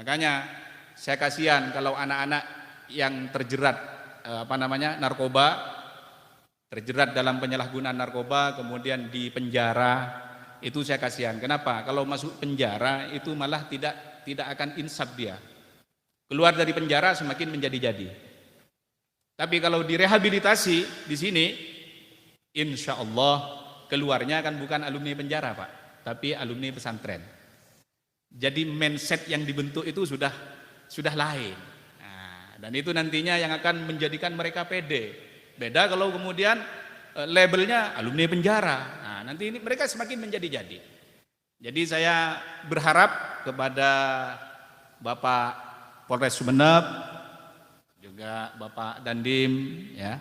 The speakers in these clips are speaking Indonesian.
Makanya saya kasihan kalau anak-anak yang terjerat narkoba, terjerat dalam penyalahgunaan narkoba kemudian di penjara, itu saya kasihan. Kenapa? Kalau masuk penjara itu malah tidak akan insaf dia. Keluar dari penjara semakin menjadi-jadi. Tapi kalau direhabilitasi di sini, insya Allah keluarnya kan bukan alumni penjara Pak, tapi alumni pesantren. Jadi mindset yang dibentuk itu sudah lain. Nah, dan itu nantinya yang akan menjadikan mereka pede. Beda kalau kemudian labelnya alumni penjara. Nah, nanti ini mereka semakin menjadi-jadi. Jadi saya berharap kepada Bapak Polres Sumeneb, juga Bapak Dandim ya,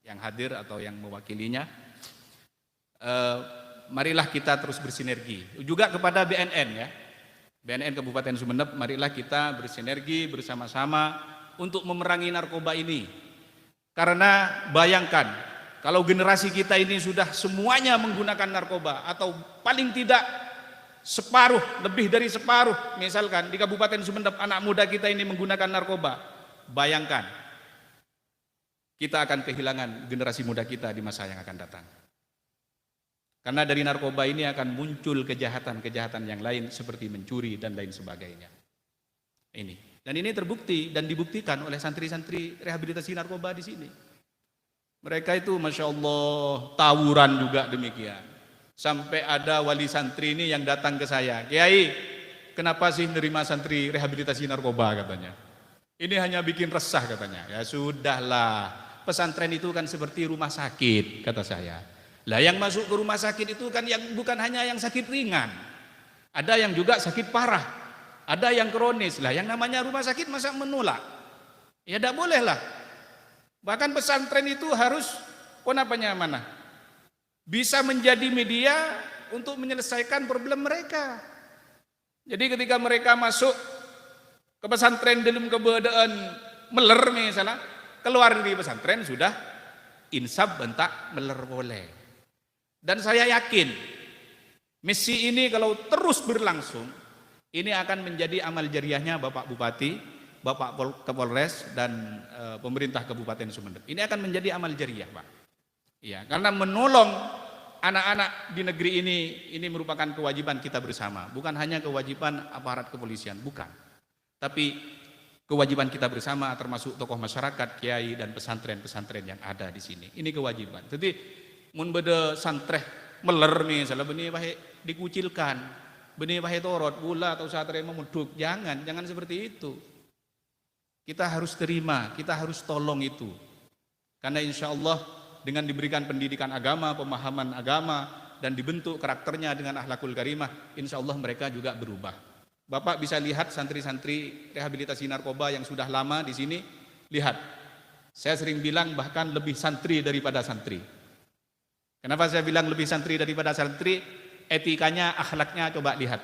yang hadir atau yang mewakilinya, marilah kita terus bersinergi. Juga kepada BNN ya, BNN Kabupaten Sumeneb, marilah kita bersinergi bersama-sama untuk memerangi narkoba ini. Karena bayangkan, kalau generasi kita ini sudah semuanya menggunakan narkoba, atau paling tidak separuh, lebih dari separuh, misalkan di Kabupaten Sumeneb anak muda kita ini menggunakan narkoba, bayangkan kita akan kehilangan generasi muda kita di masa yang akan datang. Karena dari narkoba ini akan muncul kejahatan-kejahatan yang lain seperti mencuri dan lain sebagainya. Ini. Dan ini terbukti dan dibuktikan oleh santri-santri rehabilitasi narkoba di sini. Mereka itu Masya Allah tawuran juga demikian. Sampai ada wali santri ini yang datang ke saya, Kiai, kenapa sih nerima santri rehabilitasi narkoba katanya. Ini hanya bikin resah katanya. Ya sudahlah, pesantren itu kan seperti rumah sakit kata saya. Lah yang masuk ke rumah sakit itu kan yang bukan hanya yang sakit ringan. Ada yang juga sakit parah. Ada yang kronis. Lah yang namanya rumah sakit masa menolak? Ya tidak boleh lah. Bahkan pesantren itu harus bisa menjadi media untuk menyelesaikan problem mereka. Jadi ketika mereka masuk ke pesantren dalam keberadaan meler misalnya, keluar dari pesantren sudah insaf bentak meler boleh. Dan saya yakin misi ini kalau terus berlangsung, ini akan menjadi amal jariahnya Bapak Bupati, Bapak Kapolres dan pemerintah Kabupaten Sumeneb. Ini akan menjadi amal jariah, Pak. Ya, karena menolong anak-anak di negeri ini merupakan kewajiban kita bersama, bukan hanya kewajiban aparat kepolisian, bukan. Tapi kewajiban kita bersama termasuk tokoh masyarakat, kiai dan pesantren-pesantren yang ada di sini. Ini kewajiban. Jadi mun beda santreh meler misalnya benih bahe dikucilkan, benih bahe torot, gula atau satria memuduk, jangan seperti itu. Kita harus terima, kita harus tolong itu. Karena insya Allah dengan diberikan pendidikan agama, pemahaman agama, dan dibentuk karakternya dengan akhlakul karimah, insya Allah mereka juga berubah. Bapak bisa lihat santri-santri rehabilitasi narkoba yang sudah lama di sini, lihat. Saya sering bilang bahkan lebih santri daripada santri. Kenapa saya bilang lebih santri daripada santri? Etikanya, akhlaknya coba lihat.